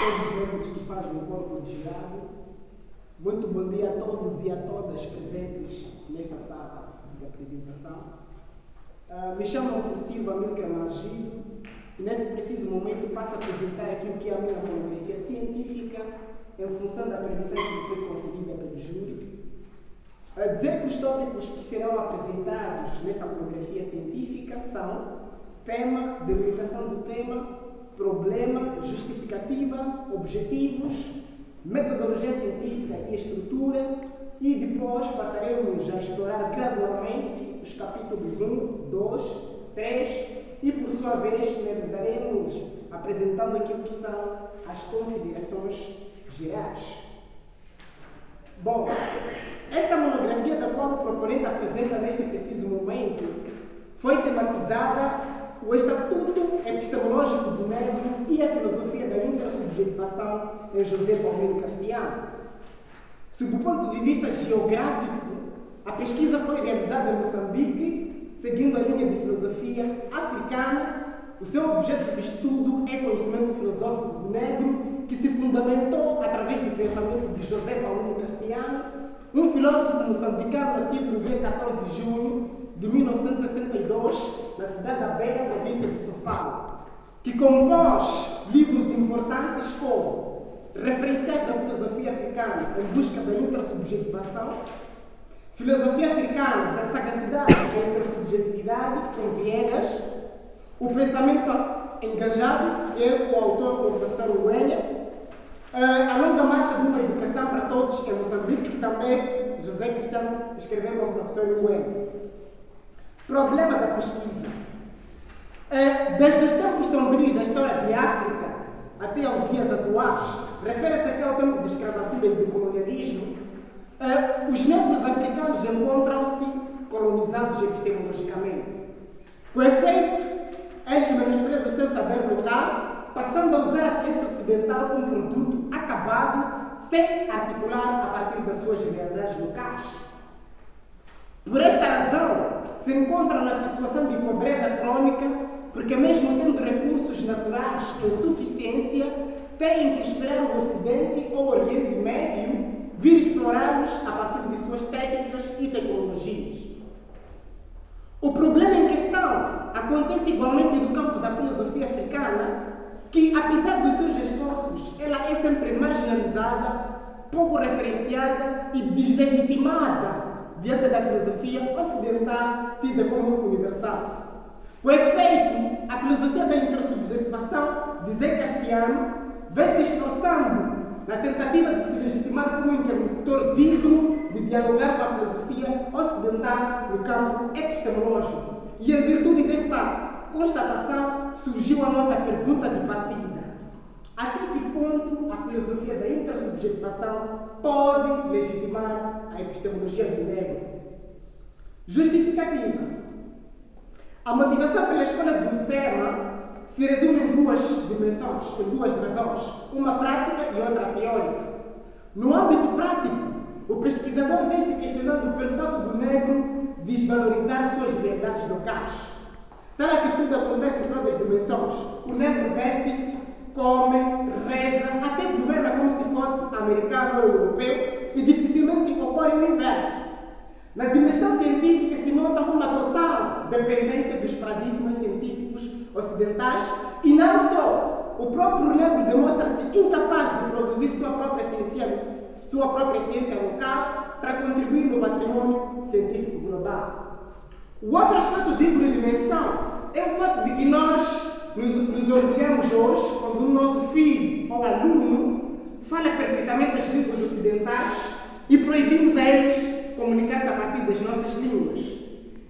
todos os membros que fazem o corpo de jurado. Muito bom dia a todos e a todas presentes nesta sala de apresentação. Me chamam por Silva Amílcar Margido e neste preciso momento passo a apresentar aquilo que é a minha monografia científica em função da permissão que foi concedida pelo júri. Dizer que os tópicos que serão apresentados nesta monografia científica são tema, delimitação do tema, problema, justificativa, objetivos, metodologia científica e estrutura, e depois passaremos a explorar gradualmente os capítulos 1, 2, 3 e, por sua vez, finalizaremos apresentando aquilo que são as considerações gerais. Bom, esta monografia da qual o proponente apresenta neste preciso momento foi tematizada o Estatuto Epistemológico do Negro e a Filosofia da Intersubjetivação em José Paulino Castellano. Sob o ponto de vista geográfico, a pesquisa foi realizada em Moçambique, seguindo a linha de filosofia africana. O seu objeto de estudo é conhecimento filosófico do negro, que se fundamentou através do pensamento de José Paulino Castellano, um filósofo moçambicano nascido no dia 14 de junho de 1962, na cidade da Beira, província de Sofala, que compôs livros importantes como Referenciais da Filosofia Africana em Busca da Intersubjetivação, Filosofia Africana da Sagacidade e da Intersubjetividade, com Viegas, O Pensamento Engajado, que é o autor, o professor Uenha, A Longa Marcha de uma Educação para Todos, em Moçambique, que também José Cristiano escreveu com o professor Uenha. Problema da pesquisa. Desde os tempos sombrios da história de África até aos dias atuais, refere-se aqui ao tempo de escravatura e de colonialismo, os negros africanos encontram-se colonizados epistemologicamente. Com efeito, eles menosprezam o seu saber local, passando a usar a ciência ocidental como produto acabado, sem articular a partir das suas realidades locais. Por esta razão, se encontram na situação de pobreza crônica, porque mesmo tendo recursos naturais em suficiência, têm que esperar o Ocidente ou o Oriente Médio vir explorá-los a partir de suas técnicas e tecnologias. O problema em questão acontece igualmente no campo da filosofia africana, que, apesar dos seus esforços, ela é sempre marginalizada, pouco referenciada e deslegitimada diante da filosofia ocidental tida como universal. Com efeito, a filosofia da intersubjetivação, de Zé Castellano, vem se esforçando na tentativa de se legitimar como um interlocutor digno de dialogar com a filosofia ocidental no campo epistemológico. E em virtude desta constatação, surgiu a nossa pergunta de partida. Até que ponto a filosofia da intersubjetivação pode legitimar a epistemologia do negro? Justificativa. A motivação pela escolha do tema se resume em duas dimensões, em duas razões, uma prática e outra teórica. No âmbito prático, o pesquisador vem se questionando pelo fato do negro desvalorizar suas realidades locais. Tal atitude acontece em todas as dimensões. O negro veste-se, come, reza, até governa como se fosse americano ou europeu, e dificilmente ocorre o inverso. Na dimensão científica se nota uma total dependência dos paradigmas científicos ocidentais e não só. O próprio negro demonstra-se incapaz de produzir sua própria ciência local para contribuir no patrimônio científico global. O outro aspecto de dimensão é o fato de que nós nos orgulhamos hoje quando o nosso filho ou aluno fala perfeitamente as línguas ocidentais e proibimos a eles comunicar-se a partir das nossas línguas.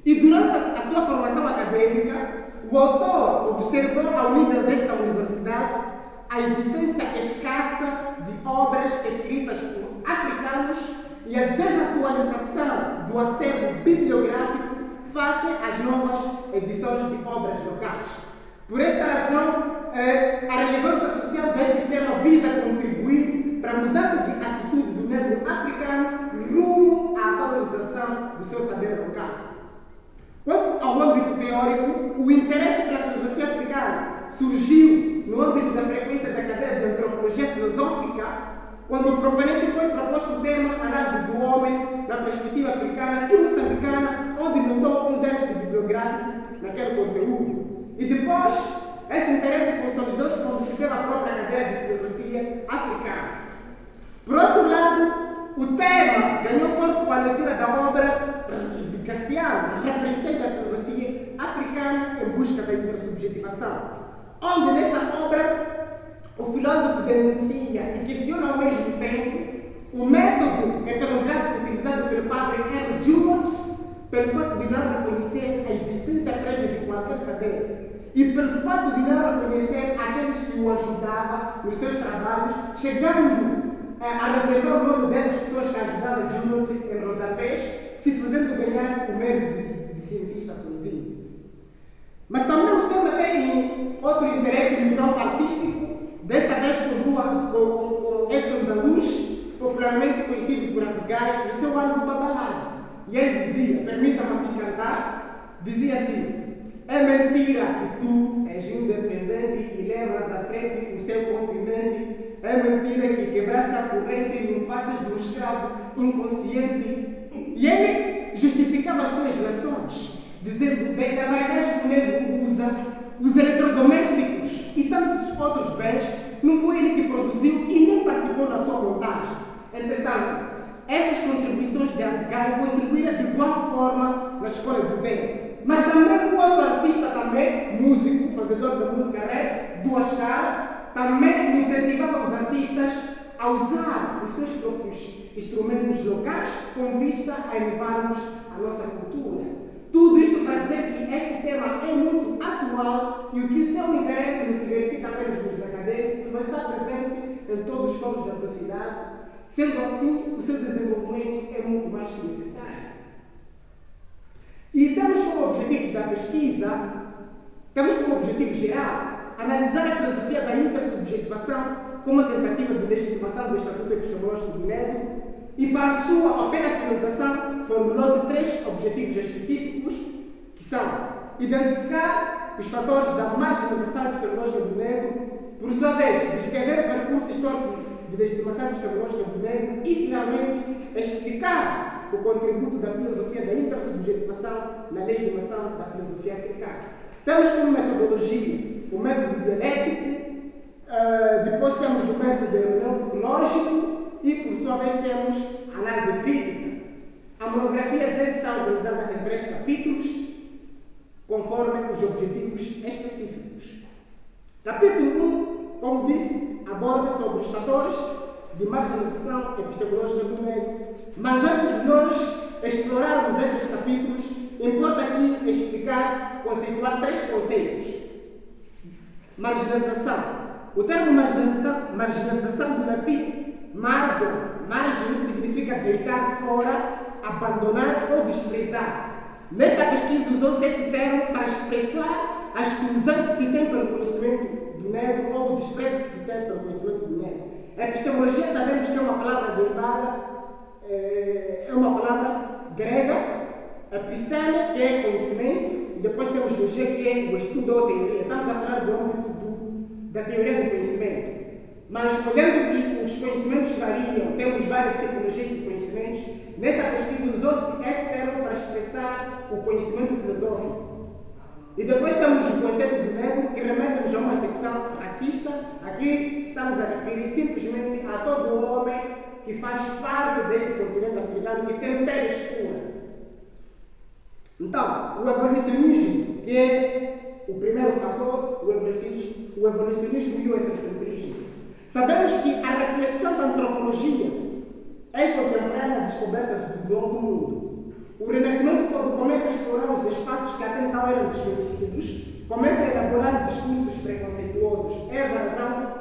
E durante a sua formação acadêmica, o autor observou ao nível desta universidade a existência escassa de obras escritas por africanos e a desatualização do acervo bibliográfico face às novas edições de obras locais. Por esta razão, a relevância social deste tema visa contribuir para a mudança de atitude do negro africano rumo à valorização do seu saber local. Quanto ao âmbito teórico, o interesse pela filosofia africana surgiu no âmbito da frequência da cadeira de antropologia epistemologia filosófica, quando propriamente foi proposto o tema análise do homem na perspectiva africana e moçambicana, onde notou um déficit bibliográfico naquele conteúdo. E depois, esse interesse consolidou-se quando se teve a própria cadeira de filosofia africana. Por outro lado, o tema ganhou corpo com a leitura da obra de Castiglione, Referências da Filosofia Africana em Busca da Intersubjetivação, onde nessa obra o filósofo denuncia e questiona ao mesmo tempo o método etnográfico utilizado pelo padre Henry Junot pelo fato de não reconhecer a existência prévia de qualquer saber e pelo fato de não reconhecer aqueles que o ajudavam nos seus trabalhos, chegando a reservar o nome dessas pessoas que ajudavam Junot em rodapés, se fazendo ganhar o mérito de cientista sozinho. Mas também o tema tem outro interesse no campo artístico, desta vez com Edson da Luz, popularmente conhecido por Asgai, no seu álbum Babalase. E ele dizia, permita-me aqui cantar, dizia assim: é mentira que tu és independente e levas à frente o seu continente. É mentira que quebraste a corrente e me passas de um escravo inconsciente. E ele justificava as suas relações, dizendo: desde a maionese que o negro usa, os eletrodomésticos e tantos outros bens, não foi ele que produziu e nem participou na sua montagem. Entretanto, essas contribuições de Asgai contribuíram de igual forma na escolha do tema. Mas também o outro artista, também músico, fazedor da música rap, do Asgar, também incentivava os artistas a usar os seus próprios instrumentos locais com vista a elevarmos a nossa cultura. Tudo isto para dizer que este tema é muito atual e o que o seu interesse não se verifica apenas nos acadêmicos, mas está presente em todos os fóruns da sociedade. Sendo assim, o seu desenvolvimento é muito mais que necessário. E temos como objetivos da pesquisa, temos como objetivo geral analisar a filosofia da intersubjetivação como uma tentativa de legitimação do Estatuto Epistemológico do Negro, e para a sua operacionalização formulou-se 3 objetivos específicos, que são identificar os fatores da marginalização epistemológica do negro, por sua vez, descrever o percurso histórico de legitimação epistemológica do negro e, finalmente, explicar o contributo da filosofia da intersubjetivação na legitimação da filosofia africana. Temos como metodologia o método dialético, depois temos o método hermenêutico lógico e, por sua vez, temos a análise crítica. A monografia diz que está organizada em 3 capítulos, conforme os objetivos específicos. Capítulo 1, como disse, aborda sobre os fatores de marginalização epistemológica do negro. Mas antes de nós explorarmos esses capítulos, importa aqui explicar, conceituar 3 conceitos. Marginalização. O termo marginalização do latim margem, margem significa deitar fora, abandonar ou desprezar. Nesta pesquisa usou-se esse termo para expressar a exclusão que se tem pelo conhecimento do negro ou o desprezo que se tem pelo conhecimento do negro. A epistemologia sabemos que é uma palavra derivada, é uma palavra grega, episteme, que é conhecimento, e depois temos logia, que é o estudo ou teoria. Estamos a falar do âmbito da teoria do conhecimento. Mas, olhando que os conhecimentos variam, temos várias tecnologias de conhecimentos, nessa pesquisa usou-se esse termo para expressar o conhecimento filosófico. E depois temos o conceito do negro, que remete-nos a uma acepção racista. Aqui estamos a referir simplesmente a todo homem que faz parte deste continente africano, que tem pele escura. Então, o evolucionismo, que é o primeiro fator, o evolucionismo e o etnocentrismo. Sabemos que a reflexão da antropologia é contemporânea às descobertas do novo mundo. O Renascimento, quando começa a explorar os espaços que até então eram desconhecidos, começa a elaborar discursos preconceituosos. É a razão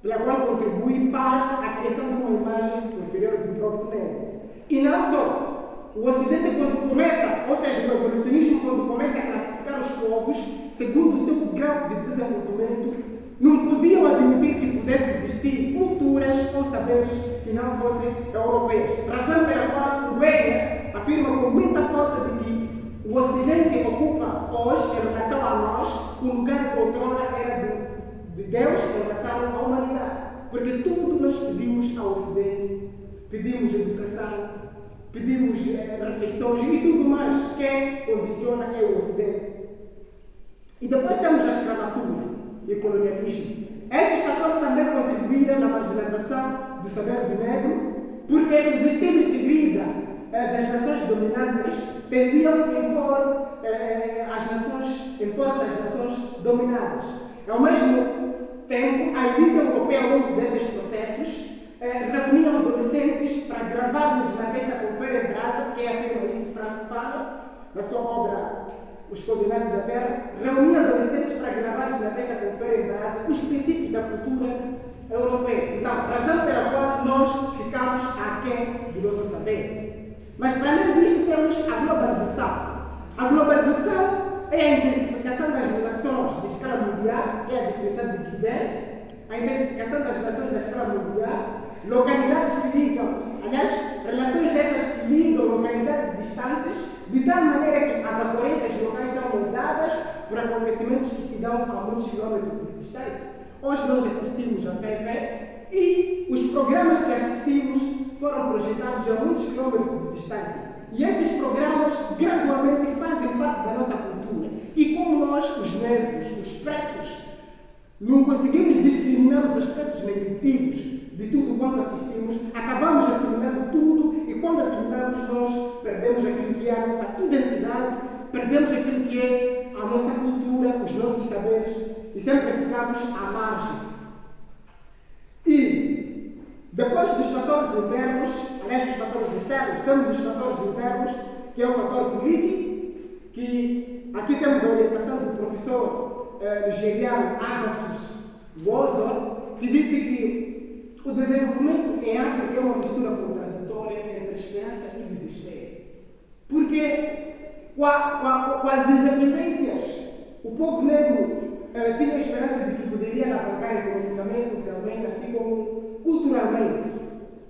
pela qual contribui para a criação de uma imagem inferior do próprio negro. E não só. O Ocidente, quando começa, ou seja, o evolucionismo, quando começa a classificar os povos segundo o seu grau de desenvolvimento, não podiam admitir que pudessem existir culturas ou saberes que não fossem europeias. Razão pela qual o Weber afirma com muita força de que o Ocidente ocupa hoje, em relação a nós, o lugar que outrora era de Deus em relação à humanidade. Porque pedimos educação, pedimos refeições e tudo mais. Quem condiciona é o Ocidente. E depois temos a escravatura e o colonialismo. Esses fatores também contribuíram na marginalização do saber do negro, porque os estilos de vida das nações dominantes tendiam a impor-se às nações dominadas. Ao mesmo tempo, a elite europeia, ao longo desses processos, reuniam adolescentes para gravar-lhes na testa com feira em brasa, que é a feira isso Franz fala, na sua obra Os Coordenados da Terra, reuniam adolescentes para gravar-lhes na testa com feira em brasa os princípios da cultura europeia. Então, razão pela qual nós ficamos aquém do nosso saber. Mas, para além disto, temos a globalização. A globalização é a intensificação das relações de escala mundial, é a definição de Guedes, a intensificação das relações da escala mundial, localidades que ligam, aliás, relações essas que ligam localidades distantes, de tal maneira que as ocorrências locais são moldadas por acontecimentos que se dão a muitos quilómetros de distância. Hoje nós assistimos à TV e os programas que assistimos foram projetados a muitos quilómetros de distância. E esses programas gradualmente fazem parte da nossa cultura. E como nós, os negros, os pretos, não conseguimos discriminar os aspectos negativos de tudo quanto assistimos, acabamos assimilando tudo e quando assimilamos nós perdemos aquilo que é a nossa identidade, perdemos aquilo que é a nossa cultura, os nossos saberes e sempre ficamos à margem. E depois dos fatores internos, aliás dos fatores externos, temos os fatores internos, que é o fator político, que aqui temos a orientação do professor nigeriano Agathon Wozo, que disse que o desenvolvimento em África é uma mistura contraditória entre esperança e desespero. Porque com as independências, o povo negro tinha a esperança de que poderia alavancar economicamente, socialmente, assim como culturalmente.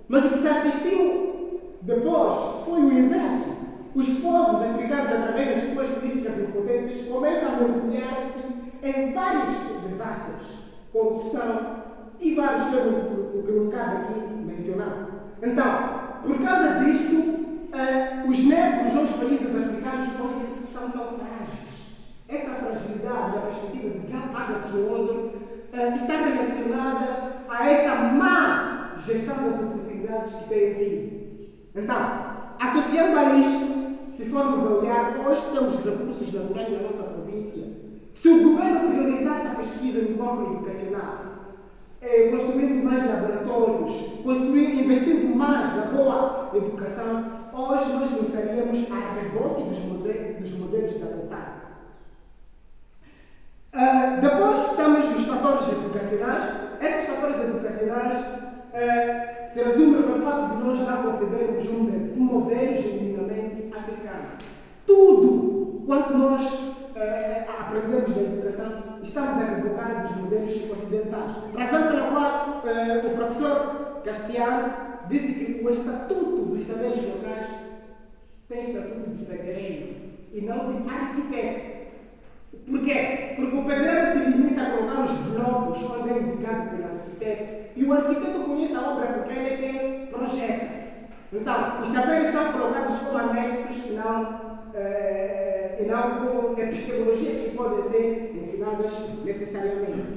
Mas o que se assistiu depois foi o inverso. Os povos africanos, através das suas políticas impotentes, começam a mergulhar-se em vários desastres, corrupção e vários temas que não cabe aqui mencionar. Então, por causa disto, os negros nos países africanos hoje são tão frágeis. Essa fragilidade, da perspectiva de Agathon Wozo, está relacionada a essa má gestão das oportunidades que tem aqui. Então, associando a isto, se formos a olhar, hoje temos recursos naturais na nossa província. Se o governo priorizasse a pesquisa no campo educacional, construindo mais laboratórios, investindo mais na boa educação, hoje nós não estaríamos a rebote dos modelos da vontade. Depois temos os fatores educacionais. Esses fatores educacionais se resumem pelo fato de nós não concebermos um modelo genuinamente africano. Tudo quanto nós aprendemos da educação, estamos a rebocar dos modelos ocidentais. Razão pela qual o professor Castiano disse que o Estatuto dos Saberes Locais tem estatuto de pedreiro e não de arquiteto. Por quê? Porque o pedreiro se limita a colocar os blocos onde é indicado pelo arquiteto e o arquiteto conhece a obra porque ele tem projeto. Então, os saberes são colocados como anexos e não como epistemologias que podem ser ensinadas necessariamente.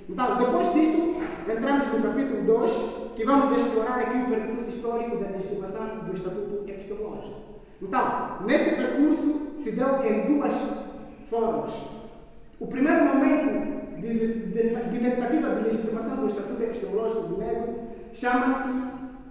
Então, depois disso, entramos no capítulo 2, que vamos explorar aqui o percurso histórico da legitimação do Estatuto Epistemológico. Então, neste percurso se deu em duas formas. O primeiro momento de tentativa de legitimação do Estatuto Epistemológico do Negro chama-se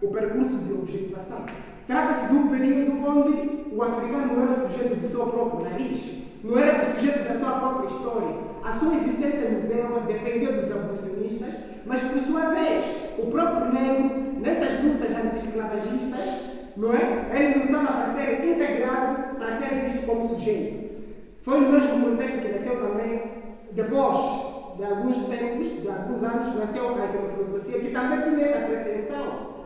o percurso de objetivação. Trata-se de um período onde o africano não era o sujeito do seu próprio nariz, não era o sujeito da sua própria história. A sua existência no Zéu dependia dos abolicionistas, mas por sua vez, o próprio negro, nessas lutas anti-esclavagistas, não é? Ele lutava para ser integrado, para ser visto como sujeito. Foi no mesmo contexto que nasceu também, depois de alguns tempos, de alguns anos, nasceu a filosofia, que também tinha essa pretensão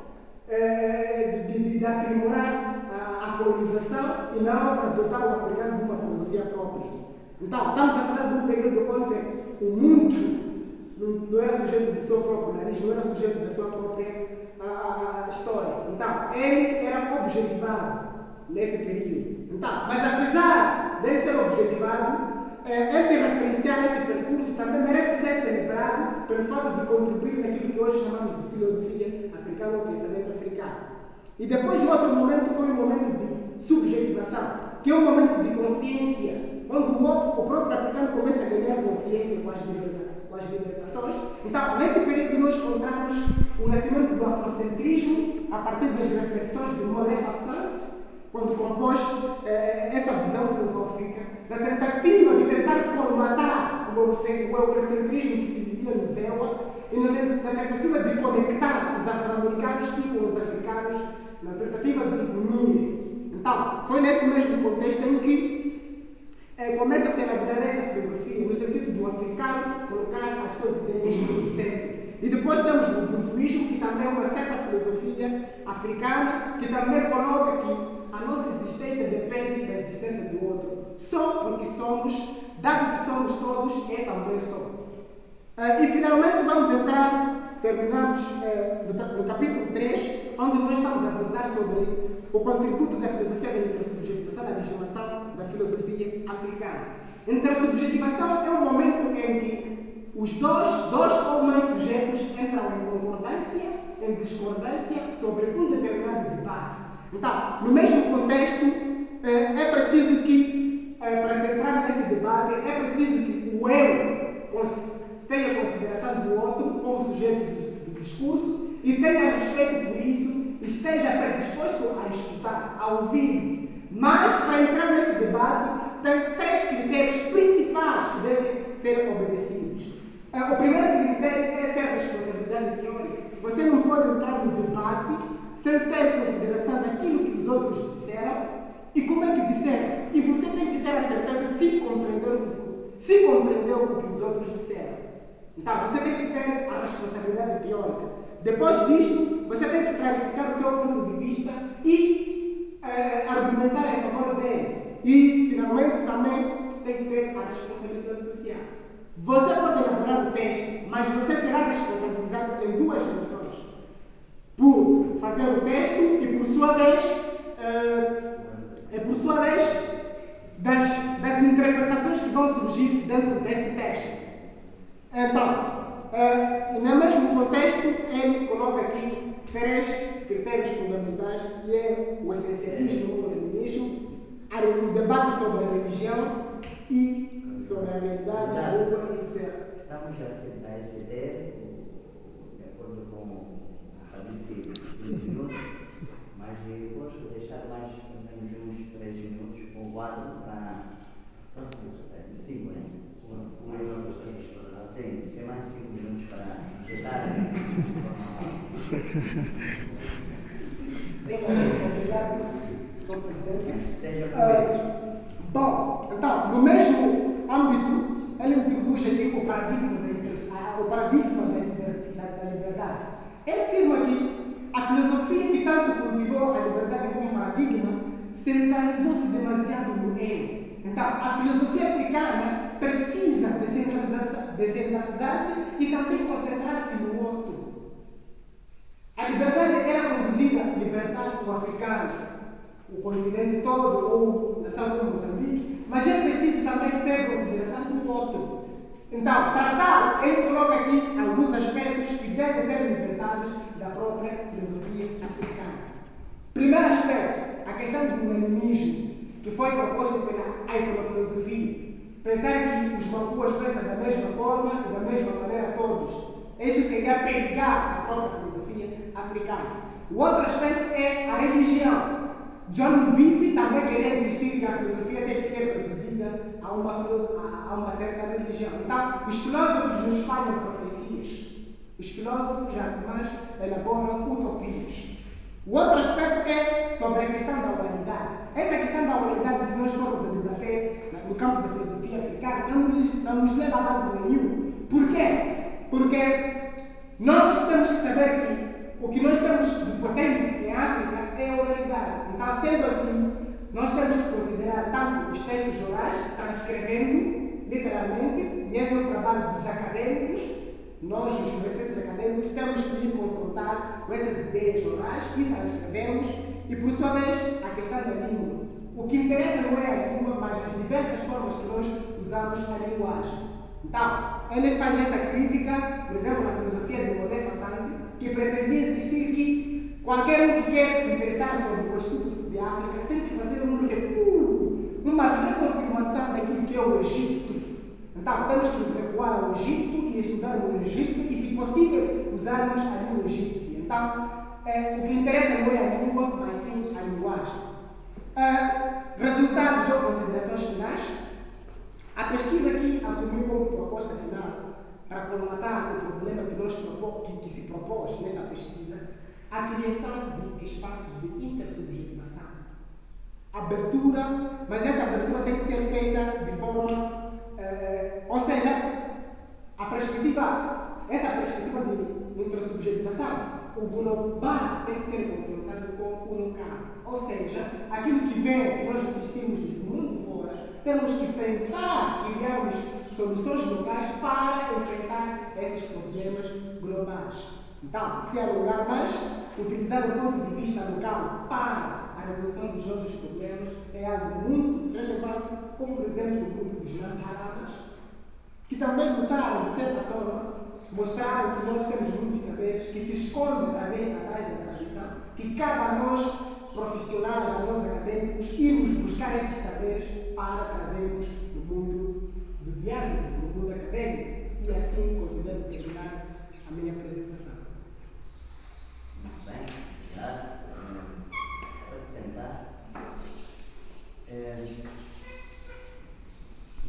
de aprimorar a colonização e não para dotar o africano de uma filosofia própria. Então, estamos a falar de um período onde o mundo não era sujeito do seu próprio nariz, não era sujeito da sua própria história. Então, ele era objetivado nesse período. Então, mas apesar dele ser objetivado, esse referencial, esse percurso também merece ser celebrado pelo fato de contribuir naquilo que hoje chamamos de filosofia africana ou pensamento africano. E depois de outro momento foi um momento de subjetivação, que é um momento de consciência, onde o próprio africano começa a ganhar consciência com as libertações. Então, neste período nós encontramos o nascimento do afrocentrismo a partir das reflexões de Monet Fassin, quando compôs essa visão filosófica, da tentativa de tentar colmatar o eurocentrismo que se vivia no ZEWA, e na tentativa de conectar os afro-americanos com os africanos, na tentativa de unir. Então, foi nesse mesmo contexto em que começa a se elaborar essa filosofia, no sentido do africano colocar as suas ideias no centro. E depois temos o ubuntuísmo, que também é uma certa filosofia africana, que também coloca que a nossa existência depende da existência do outro. Só porque somos, dado que somos todos, também somos. E finalmente vamos entrar, terminamos no capítulo 3, onde nós estamos a abordar sobre o contributo da filosofia da intersubjetivação, da legitimação da filosofia africana. Intersubjetivação é um momento em que os dois ou mais sujeitos entram em concordância, em discordância sobre um determinado debate. Então, no mesmo contexto, é preciso que, para se entrar nesse debate, é preciso que o eu tenha consideração do outro como sujeito do discurso e tenha respeito por isso, esteja predisposto a escutar, a ouvir. Mas, para entrar nesse debate, tem 3 critérios principais que devem ser obedecidos. O primeiro critério é ter responsabilidade teórica. Você não pode entrar no debate sem ter consideração daquilo que os outros disseram e como é que disseram. E você tem que ter a certeza se compreendeu o que os outros disseram. Então, você tem que ter a responsabilidade teórica. Depois disto, você tem que clarificar o seu ponto de vista e argumentar em favor dele. E, finalmente, também tem que ter a responsabilidade social. Você pode elaborar o texto, mas você será responsabilizado em 2 dimensões. Por fazer o texto e, por sua vez, das interpretações que vão surgir dentro desse texto. Então, no mesmo contexto, ele coloca aqui 3 critérios fundamentais, que é o essencialismo, o leninismo, o debate sobre a religião e sobre a realidade, a roupa, etc. Estamos a aceitar essa ideia, de acordo com a Fabrício, 15 minutos, mas eu gosto de deixar mais, pelo menos uns 3 minutos com o quadro para 5, né? Sim, tem mais 5 minutos para ajeitar. Obrigado, Sr. Presidente. Bom, então, no mesmo âmbito, ele introduz aqui o paradigma da liberdade. Ele afirma que a filosofia que tanto cultivou a liberdade como paradigma centralizou-se demasiado no eu. Então, a filosofia africana precisa descentralizar-se e também concentrar-se no outro. A liberdade era conduzida a libertar o africano, o continente todo, ou a nação como Moçambique, mas é preciso também ter consideração do outro. Então, para tal, ele coloca aqui alguns aspectos que devem ser libertados da própria filosofia africana. Primeiro aspecto, a questão do unanimismo, que foi proposto pela etnofilosofia. Pensar que os mapuas pensam da mesma forma e da mesma maneira todos. Isso seria perigar a própria filosofia africana. O outro aspecto é a religião. John Beatty também queria insistir que a filosofia tem que ser reduzida a uma certa religião. Então, os filósofos nos falam profecias. Os filósofos jamais elaboram utopias. O outro aspecto é sobre a questão da humanidade. Essa questão da humanidade, se nós formos a debater no campo da filosofia africana, não nos leva a lado nenhum. Por quê? Porque nós temos que saber que o que nós temos de potente em África é a oralidade. Então, sendo assim, nós temos que considerar tanto os textos orais, transcrevendo, literalmente, e esse é o trabalho dos acadêmicos. Nós, os recentes acadêmicos, temos que ir confrontar lidar com essas ideias orais e transcrevemos, e por sua vez, a questão da língua. O que interessa não é a língua, mas as diversas formas que nós usamos a linguagem. Então, ele faz essa crítica, por exemplo, na filosofia de Monet Fassante, que pretendia insistir que qualquer um que quer se interessar sobre o estudo de África tem que fazer um recuo, uma reconfirmação daquilo que é o Egito. Então, temos que recuar ao Egito e estudar o Egito e, se possível, usarmos a língua egípcia. Então, o que interessa não é a língua, mas sim a linguagem. Resultados ou considerações finais. A pesquisa aqui assumiu como proposta final, para colmatar o problema que se propôs nesta pesquisa, a criação de espaços de intersubjetivação. Abertura, mas essa abertura tem que ser feita de forma, ou seja, essa perspectiva de intersubjetivação, o global tem que ser confrontado com o local. Ou seja, aquilo que vem, que nós assistimos do mundo fora, temos que tentar criarmos soluções locais para enfrentar esses problemas globais. Então, se alongar mais, utilizar o ponto de vista local para a resolução dos nossos problemas é algo muito relevante, como por exemplo o grupo dos Jantarabas, que também lutaram, de certa forma, mostraram que nós temos muitos saberes que se escondem também atrás da tradição, que cabe a nós, profissionais, a nós acadêmicos, irmos buscar esses saberes para trazermos no mundo do diálogo, no mundo acadêmico. E assim considero terminar a minha apresentação.